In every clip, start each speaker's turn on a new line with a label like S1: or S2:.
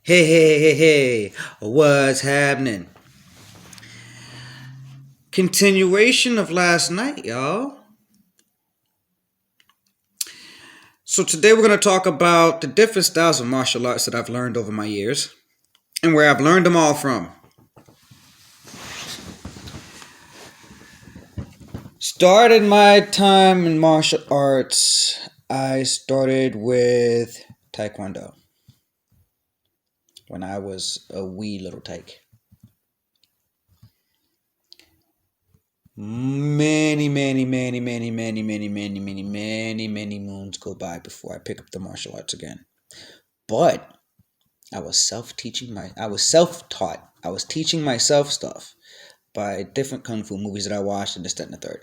S1: Hey, what's happening? Continuation of last night, y'all. So, today we're going to talk about the different styles of martial arts that I've learned over my years and where I've learned them all from. Started my time in martial arts, I started with Taekwondo when I was a wee little tyke. Many moons go by before I pick up the martial arts again. But I was self-taught. I was teaching myself stuff by different kung fu movies that I watched and this, that, and the third.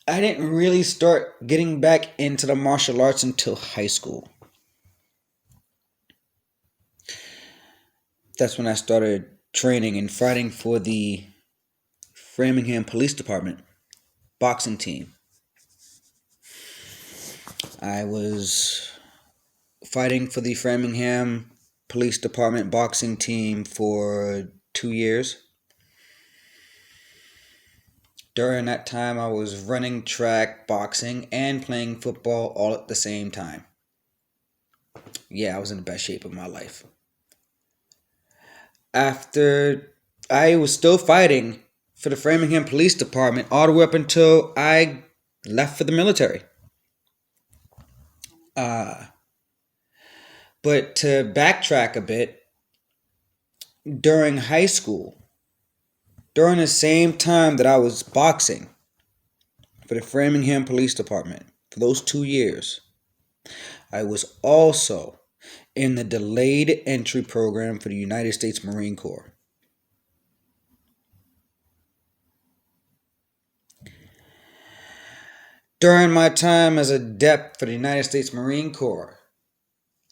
S1: I didn't really start getting back into the martial arts until high school. That's when I started training and fighting for the Framingham Police Department boxing team. I was fighting for the Framingham Police Department boxing team for 2 years. During that time, I was running track, boxing, and playing football all at the same time. Yeah, I was in the best shape of my life. After I was still fighting for the Framingham Police Department all the way up until I left for the military. Uh, but to backtrack a bit, during high school, during the same time that I was boxing for the Framingham Police Department for those 2 years, I was also in the delayed entry program for the United States Marine Corps. During my time as a DEP for the United States Marine Corps,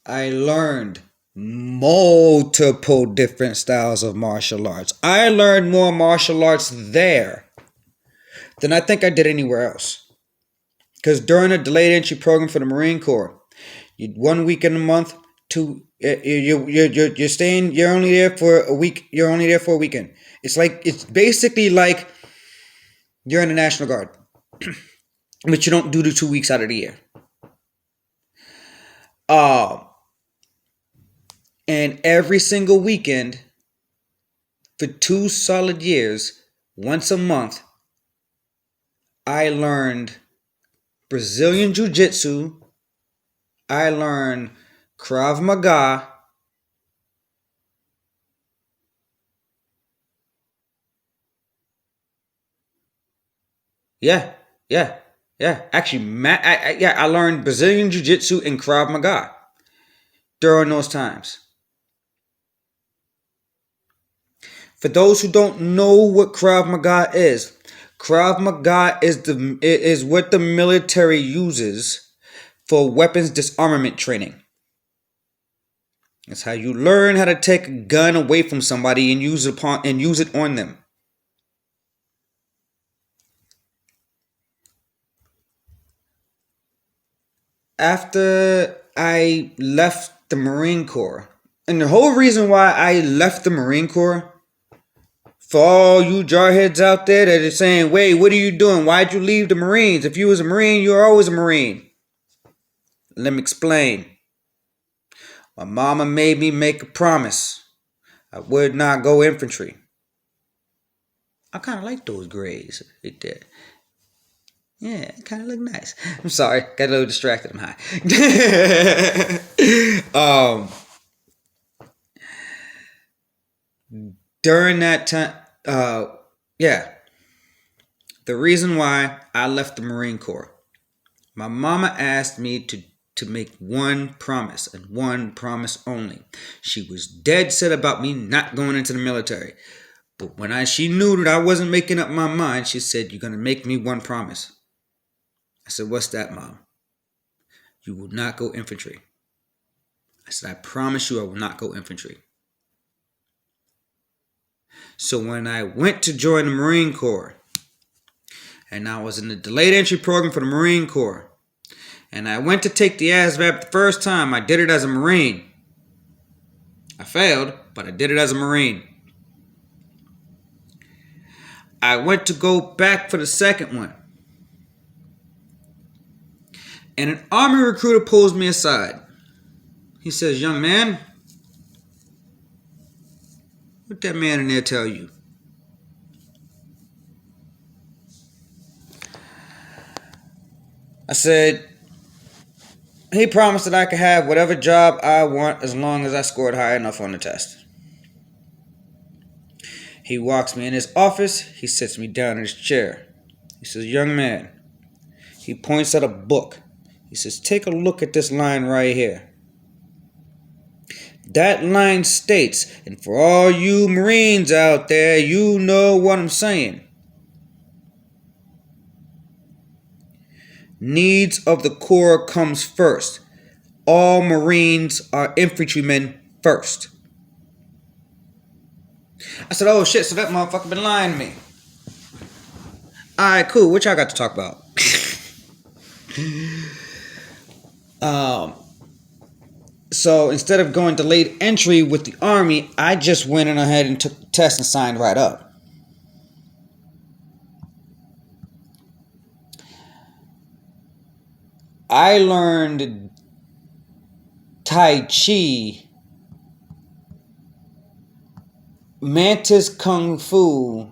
S1: I learned multiple different styles of martial arts. I learned more martial arts there than I think I did anywhere else. Because during a delayed entry program for the Marine Corps, you 1 week in a month, you're staying. You're only there for a week. You're only there for a weekend. It's basically like you're in the National Guard, but you don't do the 2 weeks out of the year. Uh, and every single weekend for 2 solid years, once a month, I learned Brazilian Jiu Jitsu. I learned Krav Maga. Yeah, yeah, yeah. Actually, I learned Brazilian Jiu Jitsu and Krav Maga during those times. For those who don't know what Krav Maga is, Krav Maga is what the military uses for weapons disarmament training. It's how you learn how to take a gun away from somebody and use it on them. After I left the Marine Corps, and the whole reason why I left the Marine Corps, for all you jarheads out there that are saying, wait, what are you doing? Why'd you leave the Marines? If you was a Marine, you were always a Marine. Let me explain. My mama made me make a promise. I would not go infantry. I kind of like those grays right there. Yeah, it kind of look nice. I'm sorry, got a little distracted. I'm high. During that time, yeah, the reason why I left the Marine Corps, my mama asked me to make one promise and one promise only. She was dead set about me not going into the military. But when she knew that I wasn't making up my mind, she said, "You're going to make me one promise." I said, "What's that, Mom?" "You will not go infantry." I said, "I promise you I will not go infantry." So when I went to join the Marine Corps, and I was in the delayed entry program for the Marine Corps, And I went to take the ASVAB the first time. I did it as a Marine. I failed, but I did it as a Marine. I went to go back for the second one. And an Army recruiter pulls me aside. He says, "Young man, what that man in there tell you?" I said, "He promised that I could have whatever job I want as long as I scored high enough on the test." He walks me in his office. He sits me down in his chair. He says, "Young man," he points at a book. He says, "Take a look at this line right here. That line states," and for all you Marines out there, you know what I'm saying, "Needs of the Corps comes first. All Marines are infantrymen first." I said, "Oh shit, so that motherfucker been lying to me." Alright, cool. What y'all got to talk about? So instead of going to late entry with the Army, I just went in ahead and took the test and signed right up. I learned Tai Chi, Mantis Kung Fu,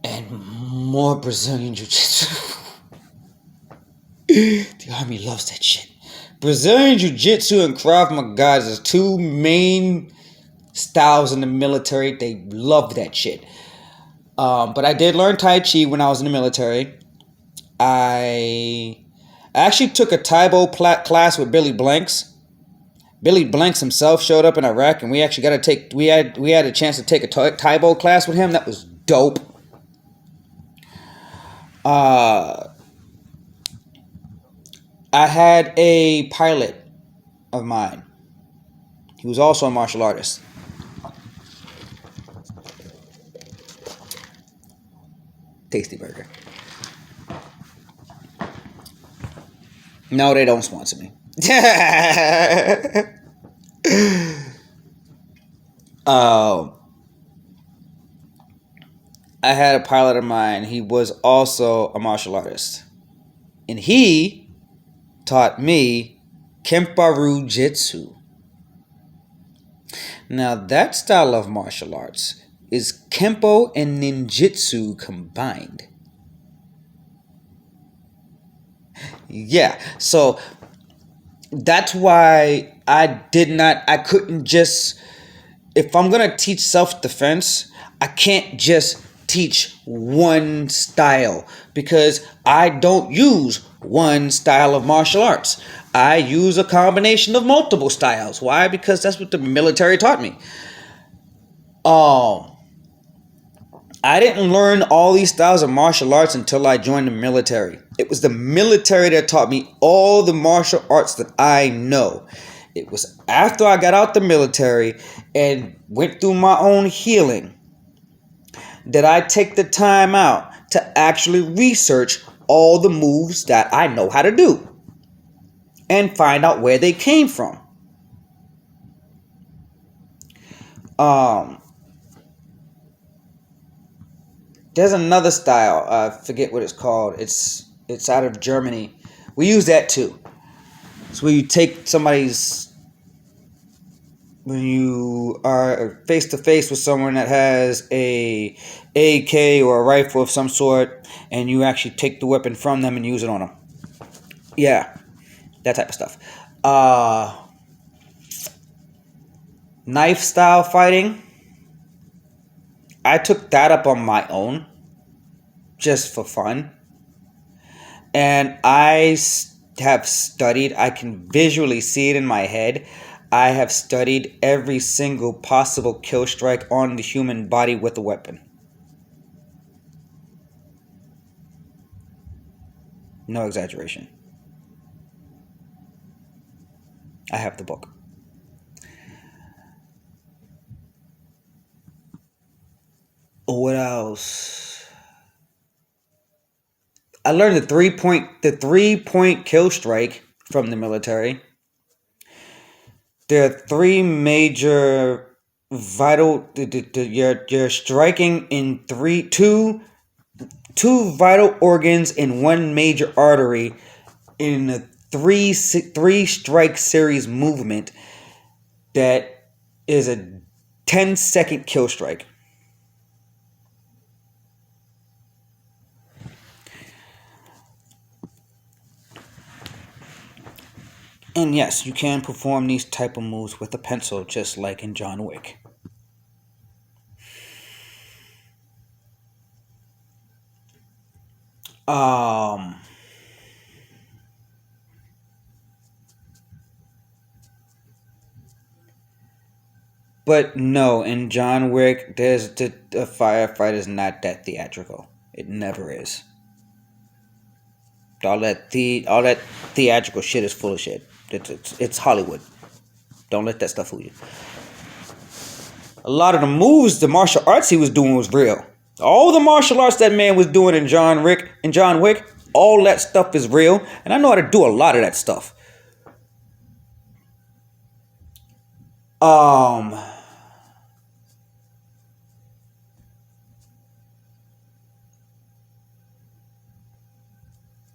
S1: and more Brazilian Jiu-Jitsu. The Army loves that shit. Brazilian Jiu-Jitsu and Krav Maga is the two main styles in the military. They love that shit. But I did learn Tai Chi when I was in the military. I actually took a Taibo class with Billy Blanks. Billy Blanks himself showed up in Iraq, and we actually got to take. We had a chance to take a Taibo class with him. That was dope. I had a pilot of mine. He was also a martial artist. Tasty Burger. No, they don't sponsor me. I had a pilot of mine. He was also a martial artist. And he taught me Kenparu Jitsu. Now, that style of martial arts is Kempo and Ninjitsu combined. Yeah, so that's why I couldn't just, if I'm going to teach self-defense, I can't just teach one style, because I don't use one style of martial arts. I use a combination of multiple styles. Why? Because that's what the military taught me. I didn't learn all these styles of martial arts until I joined the military. It was the military that taught me all the martial arts that I know. It was after I got out the military and went through my own healing that I take the time out to actually research all the moves that I know how to do and find out where they came from. There's another style. I forget what it's called. It's out of Germany. We use that too. It's where you take when you are face to face with someone that has a AK or a rifle of some sort, and you actually take the weapon from them and use it on them. Yeah, that type of stuff. Knife style fighting. I took that up on my own, just for fun. And I have studied, I can visually see it in my head. I have studied every single possible kill strike on the human body with a weapon. No exaggeration. I have the book. What else? I learned the 3-point kill strike from the military. There are three major vital. You're striking in two vital organs in one major artery in a three strike series movement that is a 10-second kill strike. And yes, you can perform these type of moves with a pencil, just like in John Wick. But no, in John Wick, the firefight is not that theatrical. It never is. All that theatrical shit is full of shit. It's Hollywood. Don't let that stuff fool you. A lot of the moves, the martial arts he was doing was real. All the martial arts that man was doing in John Wick, all that stuff is real, and I know how to do a lot of that stuff.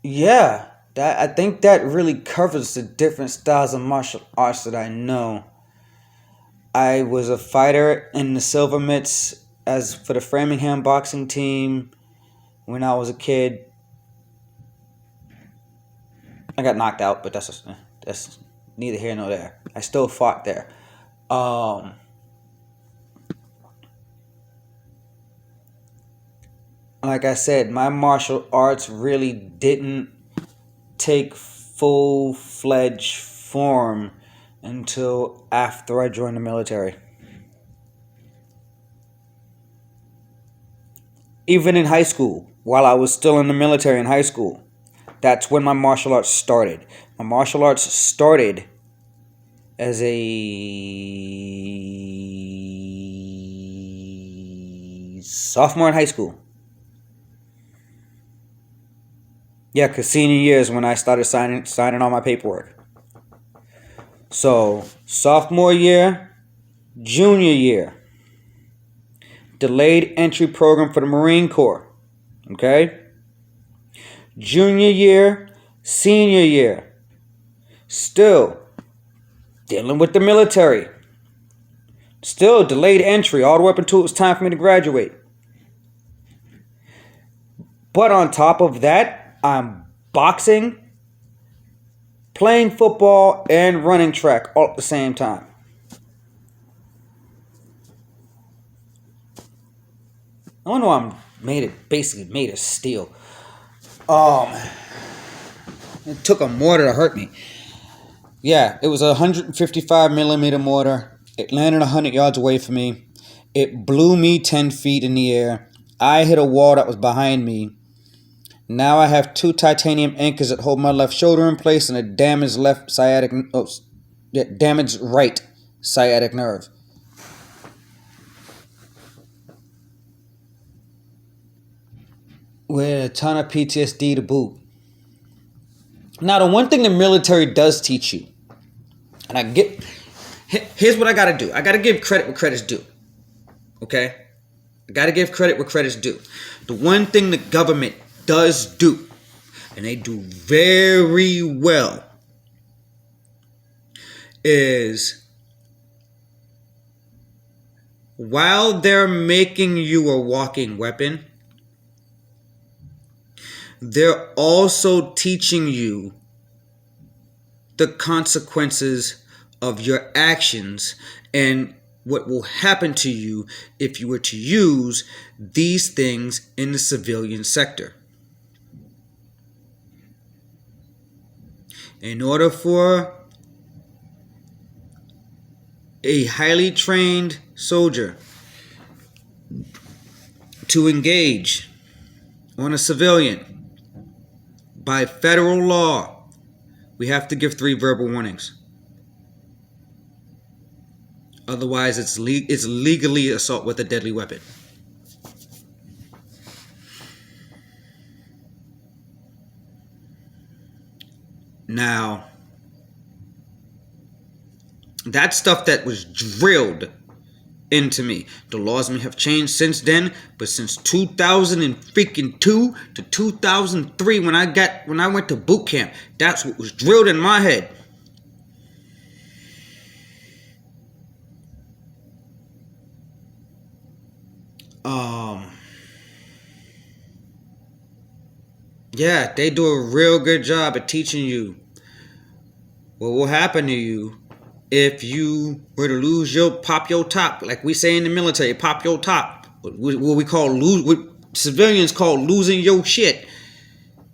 S1: Yeah, I think that really covers the different styles of martial arts that I know. I was a fighter in the silver mitts as for the Framingham boxing team when I was a kid. I got knocked out, but that's neither here nor there. I still fought there. Like I said, my martial arts really didn't take full-fledged form until after I joined the military. Even in high school, while I was still in the military in high school, that's when my martial arts started. My martial arts started as a sophomore in high school. Yeah, because senior year is when I started signing all my paperwork. So, sophomore year, junior year, delayed entry program for the Marine Corps. Okay? Junior year, senior year, still dealing with the military. Still delayed entry all the way up until it was time for me to graduate. But on top of that, I'm boxing, playing football, and running track all at the same time. I wonder why I'm basically made of steel. It took a mortar to hurt me. Yeah, it was a 155 millimeter mortar. It landed 100 yards away from me. It blew me 10 feet in the air. I hit a wall that was behind me. Now I have two titanium anchors that hold my left shoulder in place and a damaged damaged right sciatic nerve. With a ton of PTSD to boot. Now, the one thing the military does teach you, and here's what I gotta do. I gotta give credit where credit's due. Okay? I gotta give credit where credit's due. The one thing the government does do, and they do very well, is while they're making you a walking weapon, they're also teaching you the consequences of your actions and what will happen to you if you were to use these things in the civilian sector. In order for a highly trained soldier to engage on a civilian, by federal law, we have to give 3 verbal warnings. Otherwise, it's legally assault with a deadly weapon. Now, that's stuff that was drilled into me. The laws may have changed since then, but since 2002 to 2003, when I went to boot camp, that's what was drilled in my head. Yeah, they do a real good job at teaching you what will happen to you if you were to pop your top, like we say in the military, pop your top. What we call what civilians call losing your shit,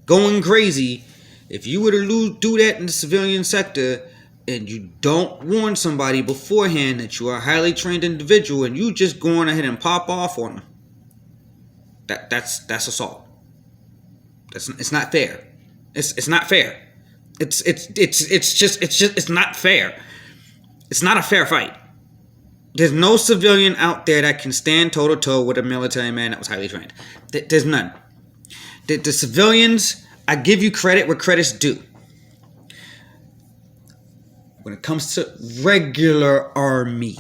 S1: going crazy. If you were to do that in the civilian sector, and you don't warn somebody beforehand that you are a highly trained individual, and you just go on ahead and pop off on them, that's assault. It's not fair. It's not fair. It's not fair. It's not a fair fight. There's no civilian out there that can stand toe to toe with a military man that was highly trained. There's none. The civilians, I give you credit where credit's due. When it comes to regular army,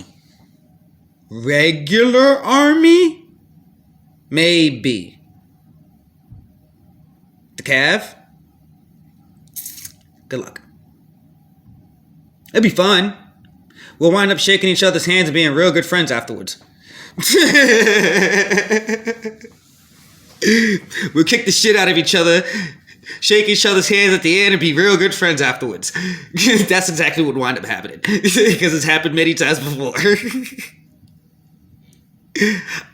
S1: maybe. The Cav, good luck. It'd be fun. We'll wind up shaking each other's hands and being real good friends afterwards. We'll kick the shit out of each other, shake each other's hands at the end, and be real good friends afterwards. That's exactly what wound up happening. Because it's happened many times before.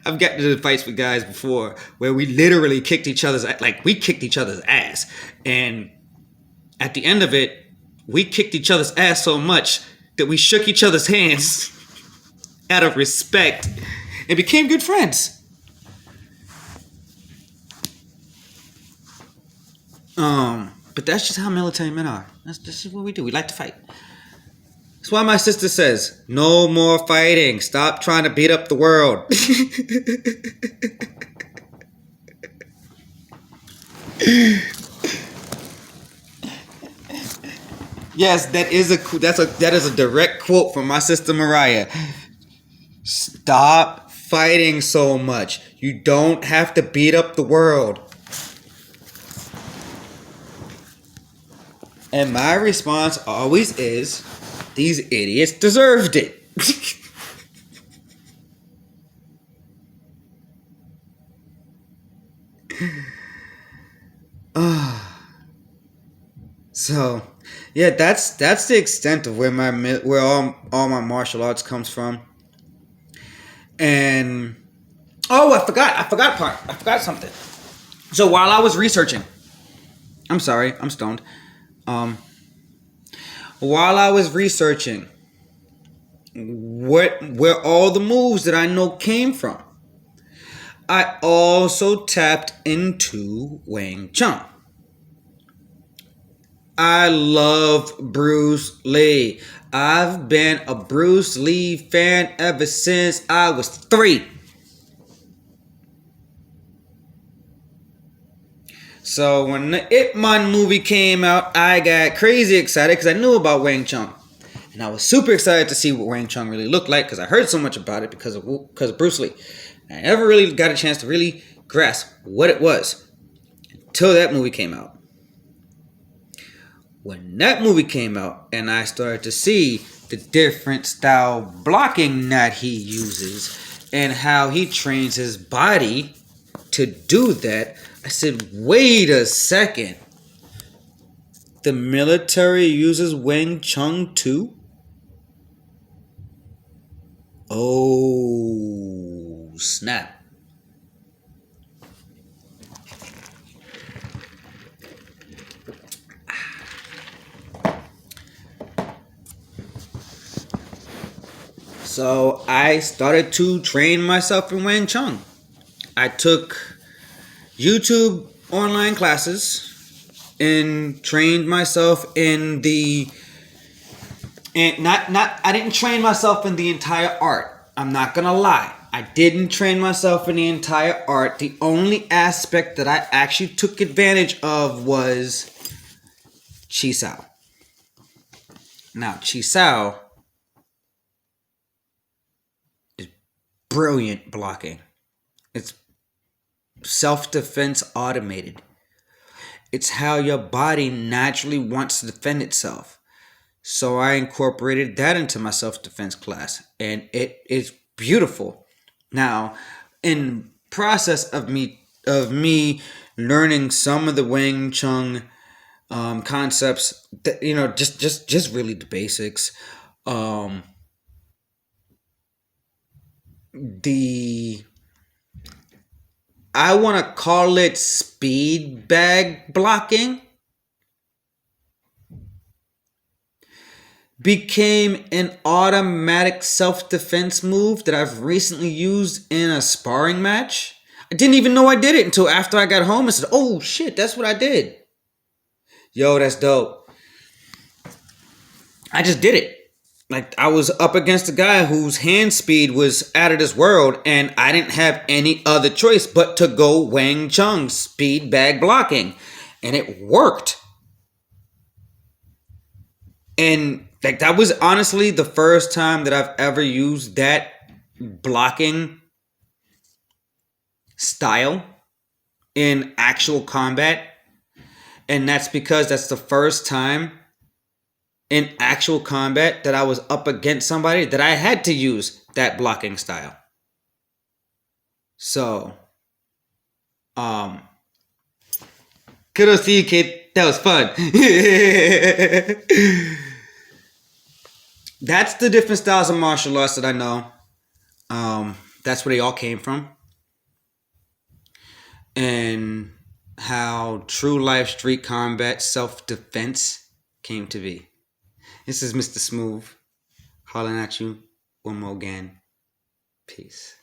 S1: I've gotten into fights with guys before where we literally kicked each other's ass. And at the end of it, we kicked each other's ass so much that we shook each other's hands out of respect and became good friends. But that's just how military men are. That's just what we do. We like to fight. That's why my sister says, no more fighting. Stop trying to beat up the world. Yes, that is a direct quote from my sister Mariah. Stop fighting so much. You don't have to beat up the world. And my response always is, these idiots deserved it. So, yeah, that's the extent of where all my martial arts comes from. And I forgot something. So while I was researching, I'm sorry, I'm stoned. While I was researching where all the moves that I know came from, I also tapped into Wing Chun. I love Bruce Lee. I've been a Bruce Lee fan ever since I was 3. So when the Ip Man movie came out, I got crazy excited because I knew about Wing Chun. And I was super excited to see what Wing Chun really looked like because I heard so much about it because of Bruce Lee. And I never really got a chance to really grasp what it was until that movie came out. When that movie came out and I started to see the different style blocking that he uses and how he trains his body to do that, I said, wait a second. The military uses Wing Chun too? Oh, snap. So I started to train myself in Wing Chun. I took YouTube online classes and trained myself in I didn't train myself in the entire art. I'm not gonna lie. I didn't train myself in the entire art. The only aspect that I actually took advantage of was Chi Sao. Now, Chisao is brilliant blocking. It's self-defense automated. It's how your body naturally wants to defend itself. So I incorporated that into my self-defense class, and it is beautiful. Now, in process of me learning some of the Wing Chun concepts, that, just really the basics. Um, the I want to call it speed bag blocking became an automatic self defense move that I've recently used in a sparring match. I didn't even know I did it until after I got home and said, "Oh shit, that's what I did." Yo, that's dope. I just did it. Like, I was up against a guy whose hand speed was out of this world, and I didn't have any other choice but to go Wang Chung speed bag blocking, and it worked. And like, that was honestly the first time that I've ever used that blocking style in actual combat. And that's because that's the first time in actual combat that I was up against somebody that I had to use that blocking style. So, um, kudos to you, kid. That was fun. That's the different styles of martial arts that I know. That's where they all came from. And how true life street combat self defense came to be. This is Mr. Smooth, hollering at you one more again. Peace.